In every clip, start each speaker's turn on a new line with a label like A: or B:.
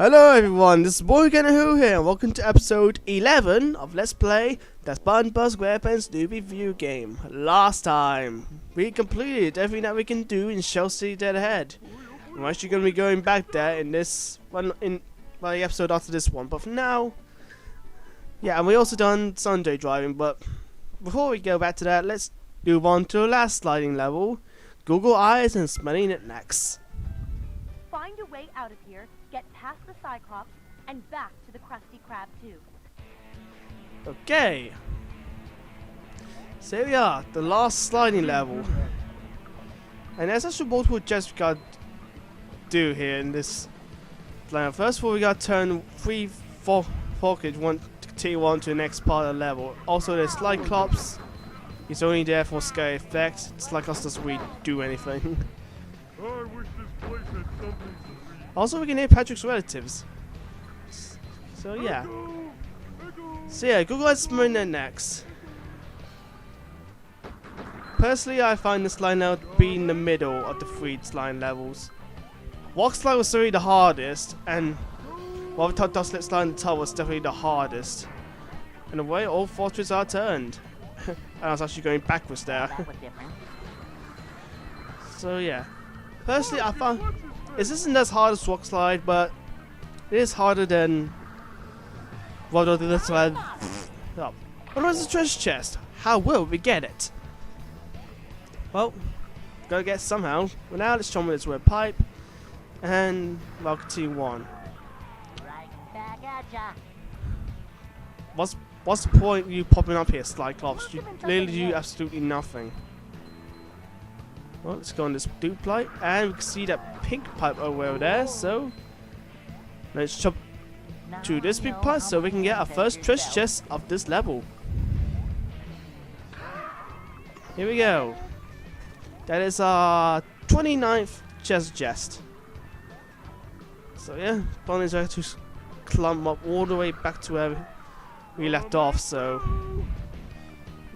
A: Hello everyone, this is Boy Who here, and welcome to episode 11 of Let's Play the SpongeBob SquarePants Newbie Review game. Last time, we completed everything that we can do in Chelsea Dead Ahead. I'm actually going to be going back there in this one, in the episode after this one, but for now, yeah, and we also done Sunday driving, but before we go back to that, let's move on to the last sliding level, Google Eyes and Smelling It next.
B: Find a way out of here, get past the Cyclops, and back to the Krusty Krab tube.
A: Okay. So here we are, the last sliding level. And there's actually multiple jets we gotta do here in this level. First of all, we gotta turn 3 focus one to continue on to the next part of the level. Also, the Cyclops is only there for scare effects. It's like us doesn't really do anything.
C: I wish this place had something to read.
A: Also, we can hear Patrick's relatives. So yeah. So yeah, Google Eyes Smelling It next. Personally, I find this line level to be in the middle of the 3 slime levels. Rock slide was certainly the hardest, and while the dust slip slide on the top was definitely the hardest. In a way, all 4 twists are turned. And I was actually going backwards there. So yeah. Personally, I found this isn't as hard as rock slide, but it is harder than what the other slide. Oh, where's the treasure chest? How will we get it? Well, gotta get it somehow. Well, now let's jump on this red pipe, and we'll continue on.
B: Right back at ya.
A: What's the point of you popping up here, Cyclops? You literally do absolutely nothing. Well, let's go on this blue pipe, and we can see that pink pipe over there, so let's jump to this big pipe so we can get our first treasure chest of this level. Here we go. That is our 29th treasure chest. So yeah, plan is to climb up all the way back to where we left off, so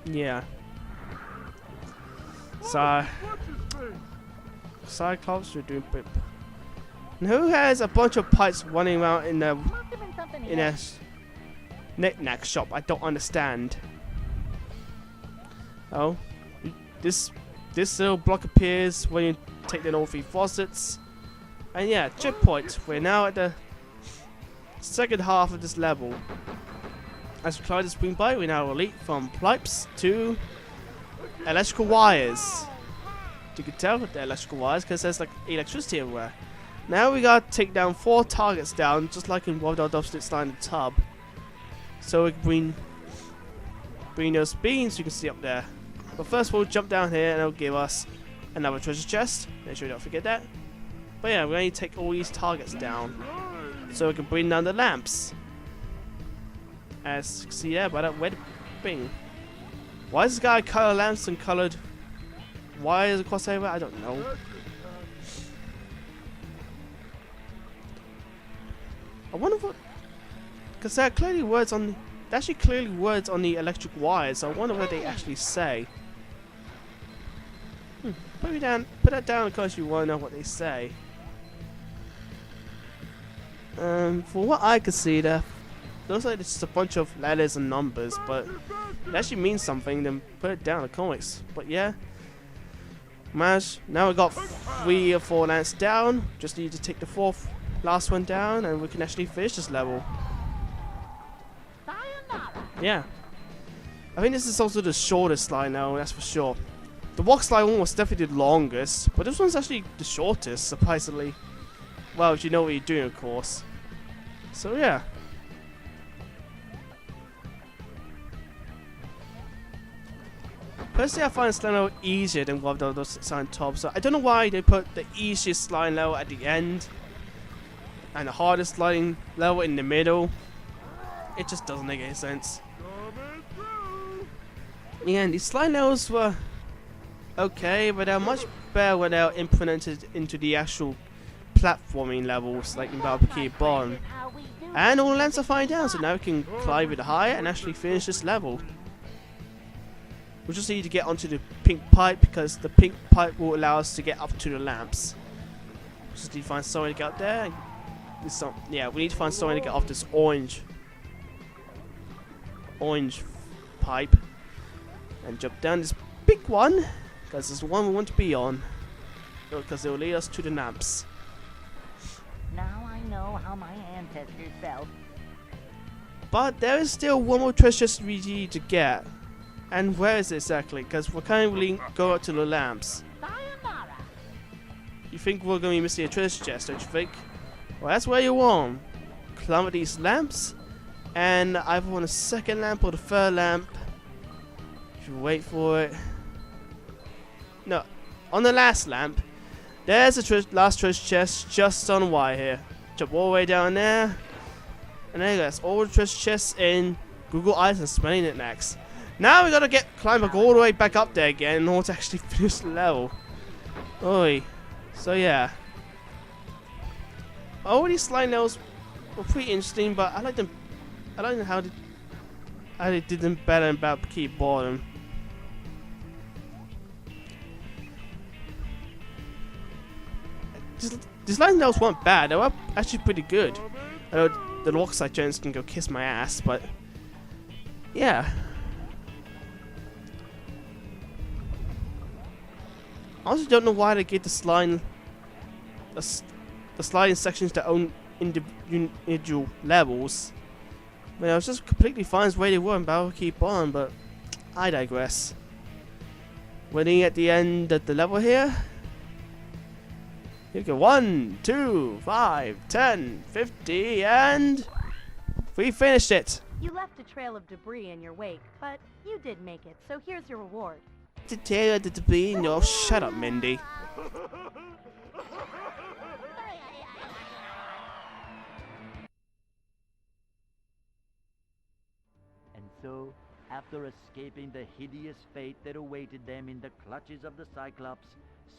A: yeah. So Cyclops, we're doing bip. And who has a bunch of pipes running around in a knick-knack shop? I don't understand. Oh, this little block appears when you take the all 3 faucets. And yeah, checkpoint. We're now at the second half of this level. As we climb the spring pipe, we now leap from pipes to electrical wires. You can tell with the electrical wires because there's like electricity everywhere. Now we gotta take down 4 targets down, just like in World Dubstep Slide in the tub. So we can bring those beans you can see up there. But first we'll jump down here and it'll give us another treasure chest. Make sure you don't forget that. But yeah, we're going to take all these targets down so we can bring down the lamps. As you can see there by that red thing. Why is this guy color lamps and colored wires across over? I don't know. I wonder what, because there are clearly words on, actually clearly words on the electric wires. So I wonder what they actually say. Put that down because you want to know what they say. For what I can see, there looks like it's just a bunch of letters and numbers, but it actually means something. Then put it down in the comics. But yeah, now we got 3 or 4 lamps down. Just need to take the 4th last one down, and we can actually finish this level. Yeah, I think this is also the shortest slide now. That's for sure. The walk slide one was definitely the longest, but this one's actually the shortest, surprisingly. Well, if you know what you're doing, of course. So yeah. Personally, I find this slide level easier than one of those slide top, so I don't know why they put the easiest slide level at the end and the hardest sliding level in the middle. It just doesn't make any sense. Yeah, and these slide levels were okay, but they're much better when they're implemented into the actual platforming levels, like in Barbecue Bond. And all the lamps are fine down, so now we can climb it higher and actually finish this level. We just need to get onto the pink pipe because the pink pipe will allow us to get up to the lamps. Just need to find somewhere to get up there. Yeah, we need to find somewhere to get off this orange pipe and jump down this big one, because it's the one we want to be on, because it will lead us to the lamps.
D: Now I know how my ancestors felt.
A: But there is still one more treasure chest we need to get. And where is it exactly? Because we're currently going up to the lamps.
D: Sayonara.
A: You think we're going to be missing a treasure chest, don't you think? Well, that's where you want. Climb up these lamps, and either want a second lamp or the third lamp. If you wait for it. No, on the last lamp, there's a last treasure chest just on the wire here. Jump all the way down there. And there you go, that's all the treasure chests in Google Eyes and Smelling It next. Now we gotta climb back all the way back up there again in order to actually finish the level. Oi. So yeah. All these slime levels were pretty interesting, but I like them. I like how they did them better in Backtracking bottom. These slime levels weren't bad. They were actually pretty good. I know the Rockside Jones can go kiss my ass, but yeah. I also don't know why they give the sliding sections their own individual levels. I mean, I was just completely fine as the way they were in Battlekeep on, but I digress. We're nearly at the end of the level here. You go 1, 2, 5, 10, 50, and we finished it.
B: You left a trail of debris in your wake, but you did make it, so here's your reward.
A: To tell you the debris, no, shut up, Mindy.
E: And so, after escaping the hideous fate that awaited them in the clutches of the Cyclops,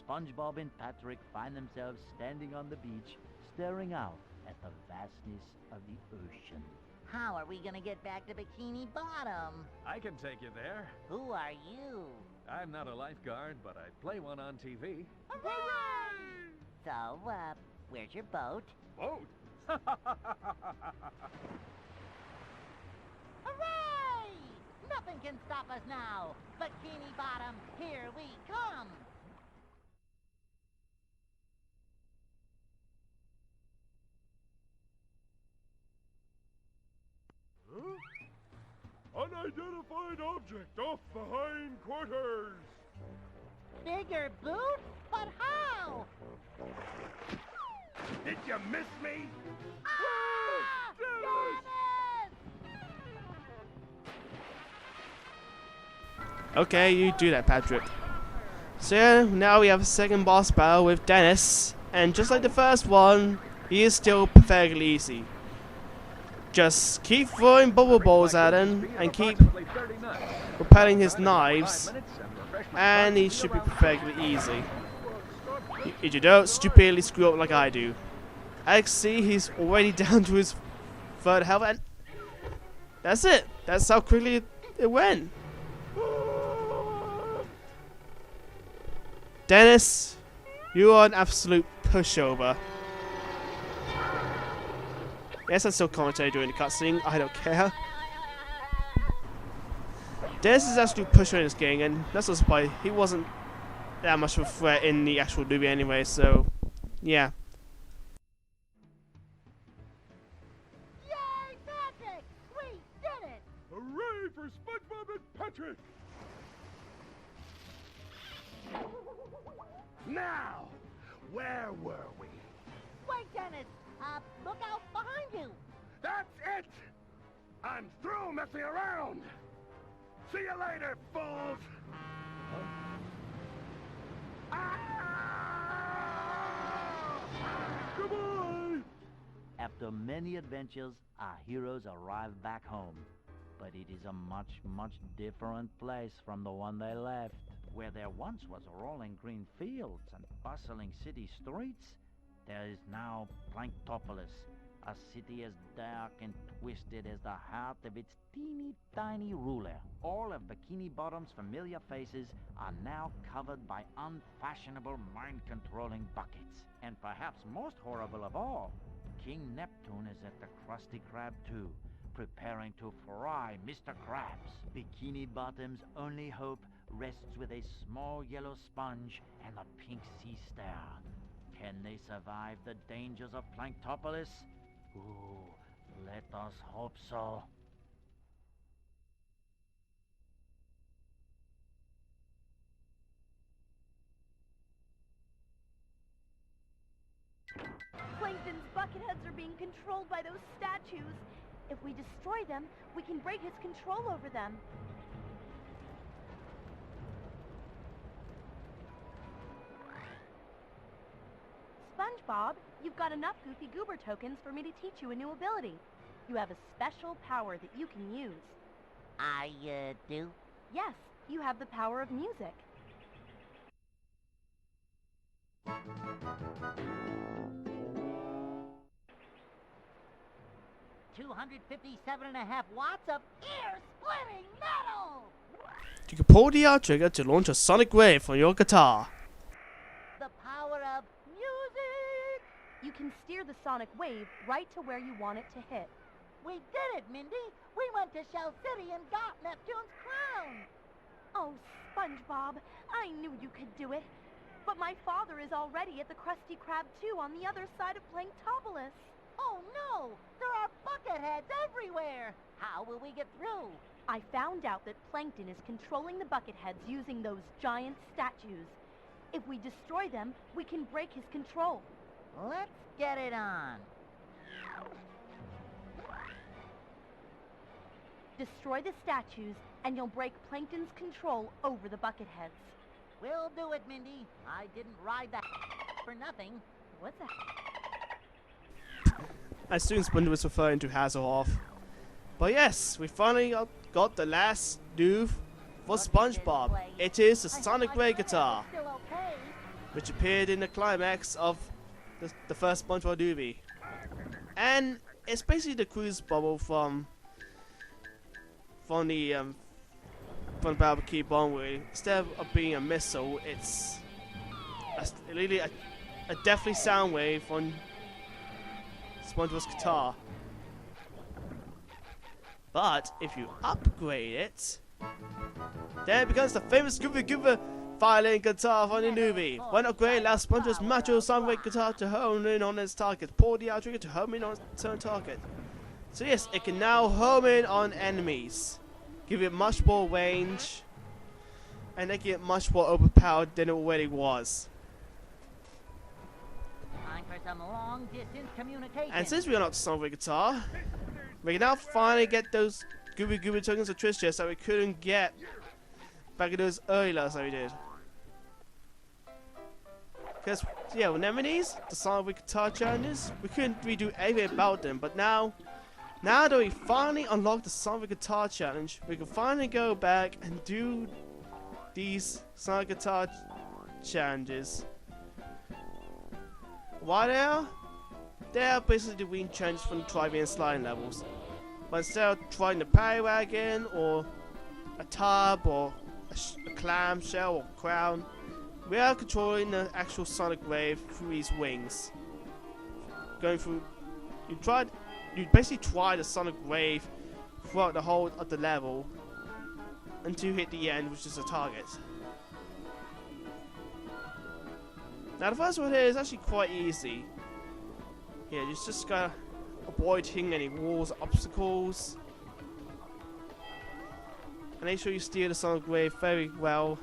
E: SpongeBob and Patrick find themselves standing on the beach, staring out at the vastness of the ocean.
D: How are we gonna get back to Bikini Bottom?
F: I can take you there.
D: Who are you?
F: I'm not a lifeguard, but I play one on TV.
D: So, where's your boat?
F: Boat?
D: Hooray! Nothing can stop us now. Bikini Bottom, here we come.
C: Unidentified object off behind quarters.
D: Bigger boots? But how?
C: Did you miss me?
D: Ah! Dennis!
A: Okay, you do that, Patrick. So yeah, now we have a second boss battle with Dennis, and just like the first one, he is still perfectly easy. Just keep throwing bubble balls at him and keep repelling his knives, and he should be perfectly easy. If you don't stupidly screw up like I do. I can see he's already down to his third health, and that's it. That's how quickly it went. Dennis, you are an absolute pushover. Yes, I still commentate during the cutscene. I don't care. Dennis is actually pushing this game, and that's not surprising. He wasn't that much of a threat in the actual movie anyway, so yeah.
D: Yay, Patrick! We did it!
C: Hooray for SpongeBob and Patrick! Now, where were we?
D: Wait, Dennis! Look out behind you!
C: That's it! I'm through messing around! See you later, fools! Goodbye!
E: After many adventures, our heroes arrive back home. But it is a much, much different place from the one they left. Where there once was rolling green fields and bustling city streets, there is now Planktopolis, a city as dark and twisted as the heart of its teeny tiny ruler. All of Bikini Bottom's familiar faces are now covered by unfashionable mind-controlling buckets. And perhaps most horrible of all, King Neptune is at the Krusty Krab too, preparing to fry Mr. Krabs. Bikini Bottom's only hope rests with a small yellow sponge and a pink sea star. Can they survive the dangers of Planktopolis? Ooh, let us hope so.
B: Plankton's bucket heads are being controlled by those statues. If we destroy them, we can break his control over them. SpongeBob, you've got enough Goofy Goober tokens for me to teach you a new ability. You have a special power that you can use.
D: I, do?
B: Yes, you have the power of music.
D: 257.5 watts of ear-splitting metal!
A: You can pull the R trigger to launch a sonic wave from your guitar.
D: The power of music!
B: You can steer the sonic wave right to where you want it to hit.
D: We did it, Mindy! We went to Shell City and got Neptune's crown!
B: Oh, SpongeBob, I knew you could do it. But my father is already at the Krusty Krab 2 on the other side of Planktopolis.
D: Oh no! There are bucket heads everywhere! How will we get through?
B: I found out that Plankton is controlling the bucket heads using those giant statues. If we destroy them, we can break his control.
D: Let's get it on.
B: Destroy the statues, and you'll break Plankton's control over the bucket heads.
D: We'll do it, Mindy. I didn't ride that for nothing.
B: What's that?
A: I assume SpongeBob was referring to Hasselhoff. But yes, we finally got the last move for SpongeBob. It is the Sonic Ray guitar,
D: Still okay.
A: which appeared in the climax of the first SpongeBob movie. And it's basically the cruise bubble from the SpongeBob Keep On With. Instead of being a missile, it's really a deathly sound wave on SpongeBob's guitar. But if you upgrade it, then it becomes the famous Goober violin guitar from the movie. When upgraded, allows SpongeBob's macho soundwave guitar to hone in on its target. Pull the R trigger to home in on its certain target. So yes, it can now home in on enemies, give it much more range, and make it much more overpowered than it already was.
D: Time for some long-distance communication.
A: And since we are not the Sonic guitar, we can now finally get those Goober tokens of Trish chests that we couldn't get back in those early levels that we did. Because, yeah, with Nemesis, the Sonic guitar challenges, we couldn't really do anything about them. But now that we finally unlocked the Sonic guitar challenge, we can finally go back and do these Sonic guitar challenges. Why they are basically the wing challenges from the driving and sliding levels. But instead of trying the paddy wagon or a tub or a clam shell or crown, we are controlling the actual sonic wave through these wings. Going through, you basically try the sonic wave throughout the whole of the level until you hit the end, which is the target. Now the first one here is actually quite easy. Yeah, you just gotta avoid hitting any walls, obstacles, and make sure you steer the sonic wave very well.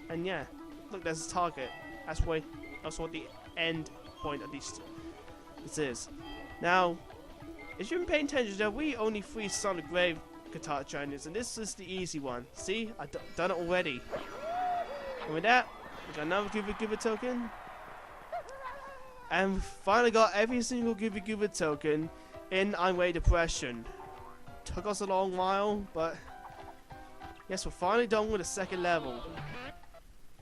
A: And yeah, look, there's a target. That's what the end point of this is. Now, if you've been paying attention, there are really only 3 Sonic Wave guitar challenges, and this is the easy one. See, I've done it already. And with that, we got another Goober token. And we finally got every single Goober token in Einway Depression. Took us a long while, but yes, we're finally done with the second level.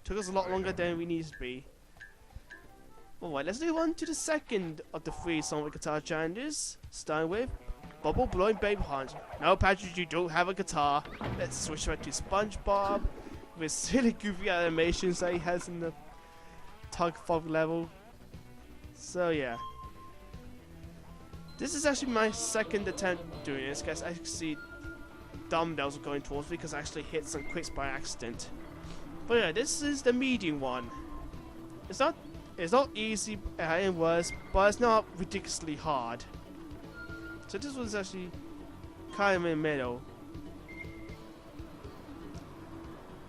A: Took us a lot longer than we needed to be. Alright, let's move on to the second of the 3 Sonic guitar challenges. Starting with Bubble Blowing Baby Hunt. No, Patrick, you don't have a guitar. Let's switch back to SpongeBob with silly goofy animations that he has in the Tug Fog level. So yeah. This is actually my second attempt doing this, because I see dumbbells are going towards me because I actually hit some quits by accident. But yeah, this is the medium one. It's not easy and worse, but it's not ridiculously hard. So this was actually kind of in the middle.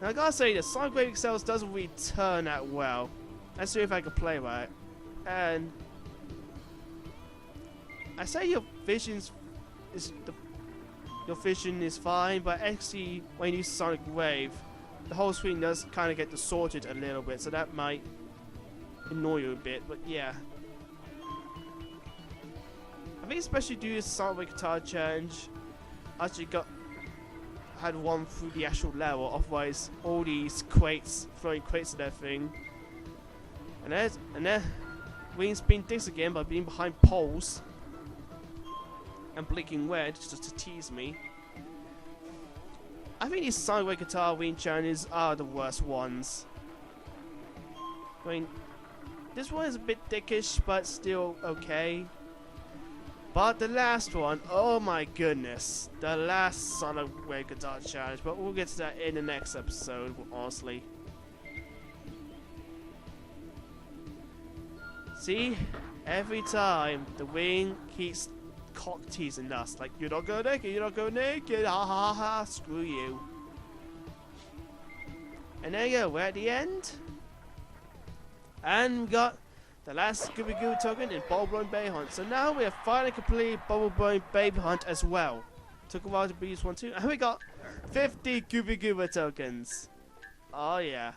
A: Now I gotta say, the Sonic Wave Excels doesn't really turn out well. Let's see if I can play by it. And I say your vision is fine, but actually when you use Sonic Wave, the whole screen does kind of get distorted a little bit, so that might annoy you a bit. But yeah, I think especially due to the Sonic Wave Guitar Challenge, I actually had one through the actual level. Otherwise, all these crates, throwing crates and everything, and then we spin dicks again by being behind poles and blinking red just to tease me. I think these Sonic Wave Guitar Wing challenges are the worst ones. I mean, this one is a bit dickish, but still okay. But the last one, oh my goodness, the last Sonic Wave Guitar Challenge. But we'll get to that in the next episode, honestly. See, every time the wing keeps cock teasing us, like, you're not going naked, you're not going naked, ha ha ha, screw you. And there you go, we're at the end. And we got the last Goober Goober token in Bubble Blowing Baby Hunt. So now we have finally completed Bubble Blowing Baby Hunt as well. Took a while to beat this one too. And we got 50 Goober Goober tokens. Oh yeah.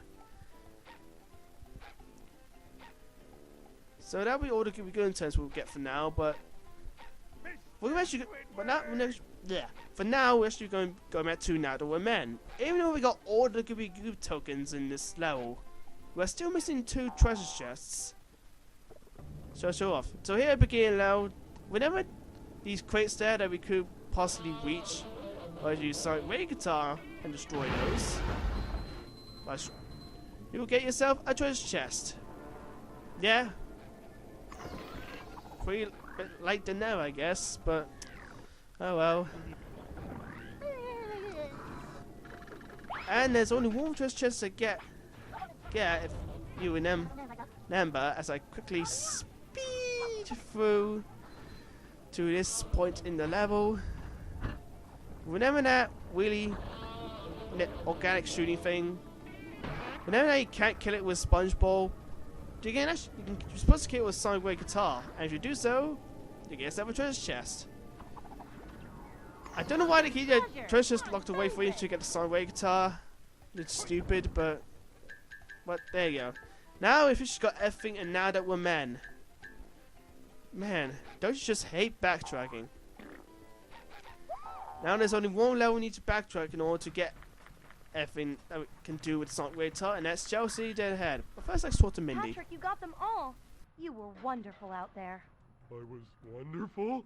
A: So that'll be all the Goober Goober tokens we'll get for now, but we're actually, for now we're actually going back to Now That We're Men. Even though we got all the Goober Goober tokens in this level, we're still missing 2 treasure chests. So show off. So here at the beginning level, whenever these crates there that we could possibly reach, or use Sonic Wave Guitar and destroy those, you'll get yourself a treasure chest. Yeah. Pretty late to know, I guess, but oh well. And there's only one treasure chest to get if you remember, as I quickly speed through to this point in the level. Remember that really organic shooting thing? Remember that you can't kill it with SpongeBob? You're supposed to kill it with Sonic Wave Guitar, and if you do so, you get yourself a treasure chest. I don't know why they keep the treasure chest locked away for you to get the Sonic Wave Guitar. It's stupid, but there you go. Now if you just got everything, and Now That We're Men. Man, don't you just hate backtracking? Now there's only one level we need to backtrack in order to get everything that we can do with Sonic Wave Guitar, and that's Chelsea Dead Ahead. But first let's talk to Mindy.
B: Patrick, you got them all. You were wonderful out there.
C: I was wonderful?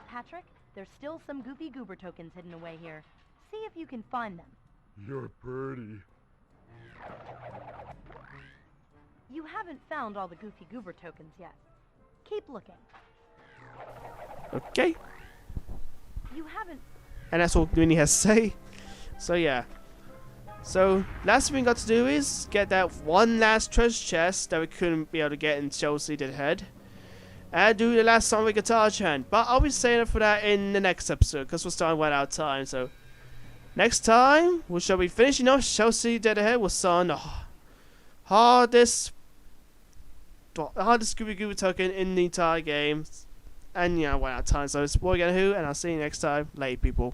B: Patrick, there's still some Goofy Goober tokens hidden away here. See if you can find them.
C: You're pretty.
B: You haven't found all the Goofy Goober tokens yet. Keep looking.
A: Okay.
B: You haven't.
A: And that's all Mindy has to say. So yeah. So last thing we got to do is get that one last treasure chest that we couldn't be able to get in Chelsea Dead Ahead, and do the last Sonic Guitar Chant. But I'll be saving for that in the next episode because we're starting right out of time. So next time we shall be finishing off Chelsea Dead Ahead with some the hardest Scooby Goober token in the entire game. And yeah, right out of time. So it's Boy Again Who, and I'll see you next time. Later, people.